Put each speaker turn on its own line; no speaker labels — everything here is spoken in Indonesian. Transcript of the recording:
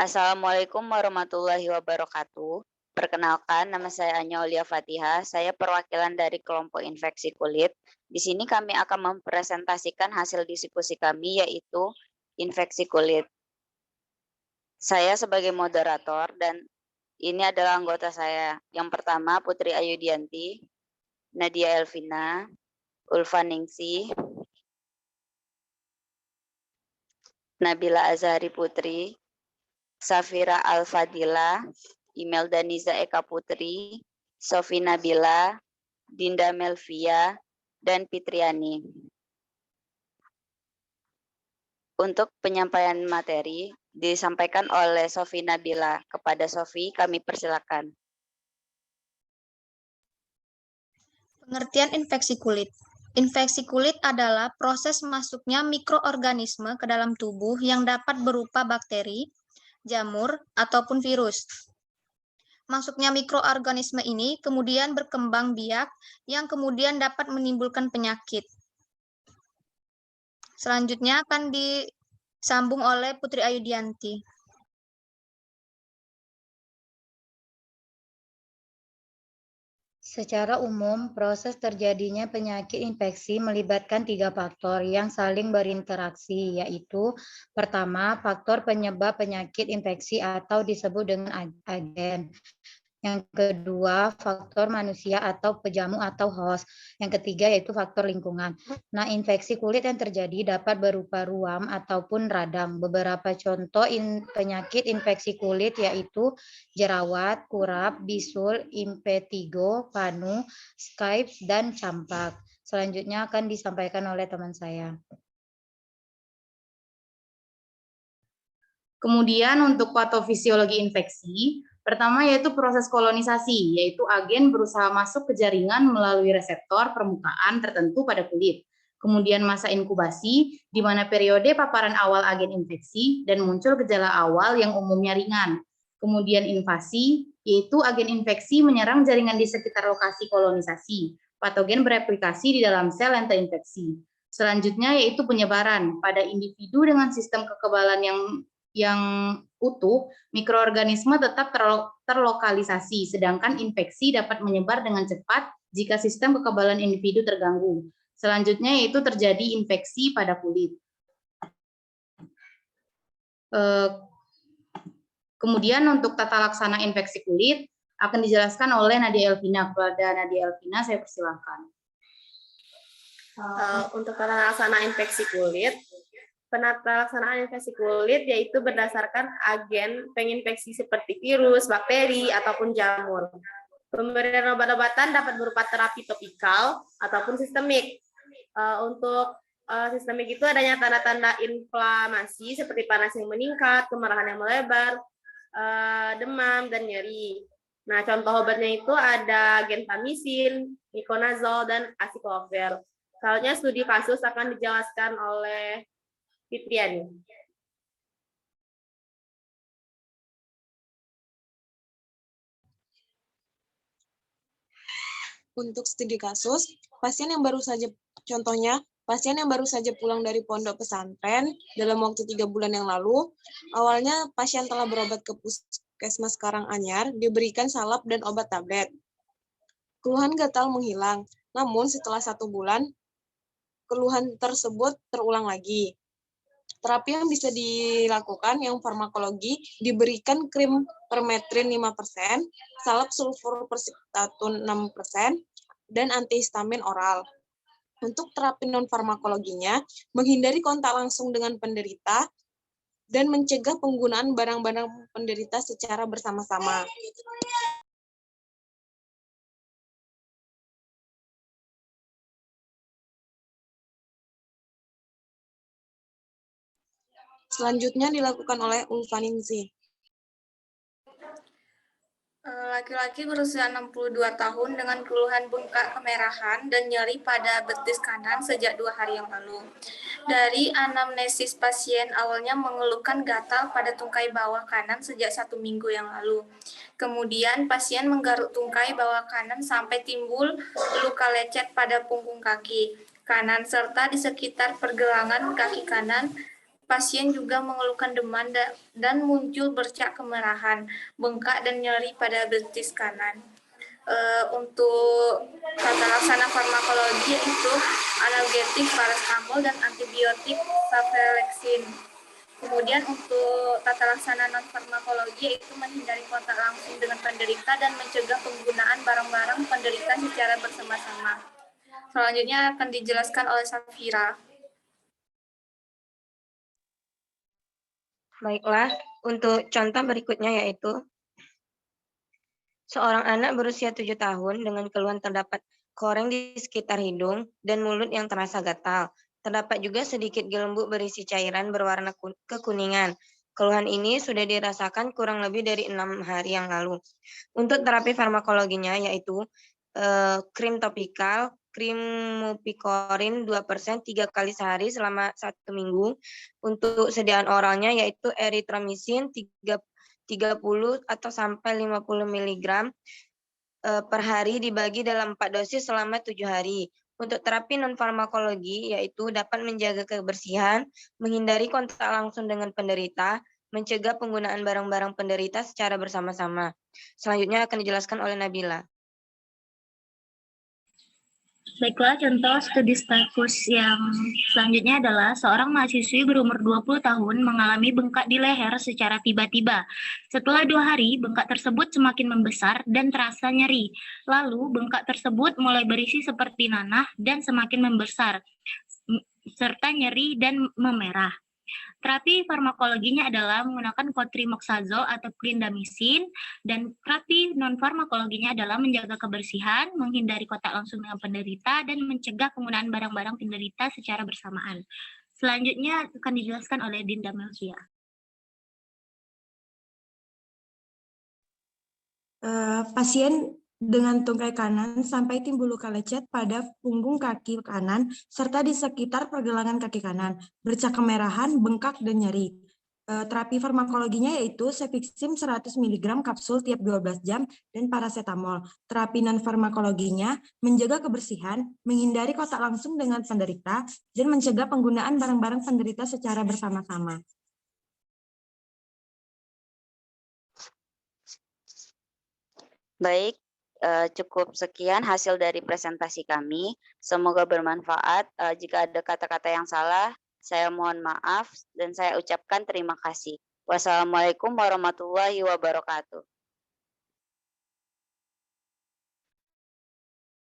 Assalamualaikum warahmatullahi wabarakatuh. Perkenalkan, nama saya Anya Aulia Fatihah. Saya perwakilan dari kelompok infeksi kulit. Di sini kami akan mempresentasikan hasil diskusi kami, yaitu infeksi kulit. Saya sebagai moderator dan ini adalah anggota saya. Yang pertama, Putri Ayudianti, Nadia Elvina, Ulfa Ningsi, Nabila Azhari Putri, Safira Al-Fadila, Imelda Niza Eka Putri, Sofi Nabila, Dinda Melvia, dan Fitriani. Untuk penyampaian materi disampaikan oleh Sofi Nabila. Kepada Sofi, kami persilakan.
Pengertian infeksi kulit. Infeksi kulit adalah proses masuknya mikroorganisme ke dalam tubuh yang dapat berupa bakteri, jamur, ataupun virus. Masuknya mikroorganisme ini kemudian berkembang biak yang kemudian dapat menimbulkan penyakit. Selanjutnya akan disambung oleh Putri Ayudianti.
Secara umum, proses terjadinya penyakit infeksi melibatkan 3 faktor yang saling berinteraksi, yaitu pertama, faktor penyebab penyakit infeksi atau disebut dengan agen. Yang kedua, faktor manusia atau pejamu atau host. Yang ketiga yaitu faktor lingkungan. Nah, infeksi kulit yang terjadi dapat berupa ruam ataupun radang. Beberapa contoh penyakit infeksi kulit yaitu jerawat, kurap, bisul, impetigo, panu, skypes, dan campak. Selanjutnya akan disampaikan oleh teman saya.
Kemudian untuk patofisiologi infeksi, pertama yaitu proses kolonisasi, yaitu agen berusaha masuk ke jaringan melalui reseptor permukaan tertentu pada kulit. Kemudian masa inkubasi, di mana periode paparan awal agen infeksi dan muncul gejala awal yang umumnya ringan. Kemudian invasi, yaitu agen infeksi menyerang jaringan di sekitar lokasi kolonisasi. Patogen bereplikasi di dalam sel yang terinfeksi. Selanjutnya yaitu penyebaran pada individu dengan sistem kekebalan yang utuh, mikroorganisme tetap terlokalisasi, sedangkan infeksi dapat menyebar dengan cepat jika sistem kekebalan individu terganggu. Selanjutnya yaitu terjadi infeksi pada kulit. Kemudian untuk tata laksana infeksi kulit akan dijelaskan oleh Nadia Elvina. Kepada Nadia Elvina, saya persilahkan.
Untuk tata laksana infeksi kulit, penata laksanaan infeksi kulit yaitu berdasarkan agen penginfeksi seperti virus, bakteri, ataupun jamur. Pemberian obat-obatan dapat berupa terapi topikal ataupun sistemik. Untuk sistemik itu adanya tanda-tanda inflamasi seperti panas yang meningkat, kemerahan yang melebar, demam, dan nyeri. Nah, contoh obatnya itu ada gentamicin, miconazole, dan aciclovir. Selanjutnya studi kasus akan dijelaskan oleh Fitriani.
Untuk studi kasus, pasien yang baru saja pulang dari pondok pesantren dalam waktu 3 bulan yang lalu, awalnya pasien telah berobat ke puskesmas Karanganyar, diberikan salep dan obat tablet. Keluhan gatal menghilang, namun setelah 1 bulan, keluhan tersebut terulang lagi. Terapi yang bisa dilakukan yang farmakologi diberikan krim permetrin 5%, salep sulfur persiktatun 6%, dan antihistamin oral. Untuk terapi non-farmakologinya, menghindari kontak langsung dengan penderita dan mencegah penggunaan barang-barang penderita secara bersama-sama. Selanjutnya dilakukan oleh Ulfa Ningsi.
Laki-laki berusia 62 tahun dengan keluhan bengkak kemerahan dan nyeri pada betis kanan sejak 2 hari yang lalu. Dari anamnesis pasien awalnya mengeluhkan gatal pada tungkai bawah kanan sejak 1 minggu yang lalu. Kemudian pasien menggaruk tungkai bawah kanan sampai timbul luka lecet pada punggung kaki kanan serta di sekitar pergelangan kaki kanan Pasien juga mengeluhkan demam dan muncul bercak kemerahan, bengkak, dan nyeri pada betis kanan. Untuk tata laksana farmakologi yaitu analgetik paracetamol dan antibiotik sulfasalazine. Kemudian untuk tata laksana non farmakologi yaitu menghindari kontak langsung dengan penderita dan mencegah penggunaan barang-barang penderita secara bersama-sama. Selanjutnya akan dijelaskan oleh Safira.
Baiklah, untuk contoh berikutnya yaitu seorang anak berusia 7 tahun dengan keluhan terdapat koreng di sekitar hidung dan mulut yang terasa gatal. Terdapat juga sedikit gelembung berisi cairan berwarna kekuningan. Keluhan ini sudah dirasakan kurang lebih dari 6 hari yang lalu. Untuk terapi farmakologinya yaitu krim topikal, krim mupikorin 2% 3 kali sehari selama 1 minggu. Untuk sediaan oralnya yaitu eritromisin 30 atau sampai 50 mg per hari dibagi dalam 4 dosis selama 7 hari. Untuk terapi non-farmakologi yaitu dapat menjaga kebersihan, menghindari kontak langsung dengan penderita, mencegah penggunaan barang-barang penderita secara bersama-sama. Selanjutnya akan dijelaskan oleh Nabila.
Baiklah, contoh studi status yang selanjutnya adalah seorang mahasiswi berumur 20 tahun mengalami bengkak di leher secara tiba-tiba. Setelah 2 hari, bengkak tersebut semakin membesar dan terasa nyeri. Lalu, bengkak tersebut mulai berisi seperti nanah dan semakin membesar, serta nyeri dan memerah. Terapi farmakologinya adalah menggunakan cotrimoxazole atau clindamycin, dan terapi non-farmakologinya adalah menjaga kebersihan, menghindari kontak langsung dengan penderita, dan mencegah penggunaan barang-barang penderita secara bersamaan. Selanjutnya akan dijelaskan oleh Dinda Melvia.
Pasien dengan tungkai kanan sampai timbul luka lecet pada punggung kaki kanan serta di sekitar pergelangan kaki kanan, bercak kemerahan, bengkak, dan nyeri. Terapi farmakologinya yaitu Cefixim 100 mg kapsul tiap 12 jam dan paracetamol. Terapi non-farmakologinya menjaga kebersihan, menghindari kontak langsung dengan penderita, dan mencegah penggunaan barang-barang penderita secara bersama-sama.
Baik, cukup sekian hasil dari presentasi kami. Semoga bermanfaat. Jika ada kata-kata yang salah, saya mohon maaf dan saya ucapkan terima kasih. Wassalamualaikum warahmatullahi wabarakatuh.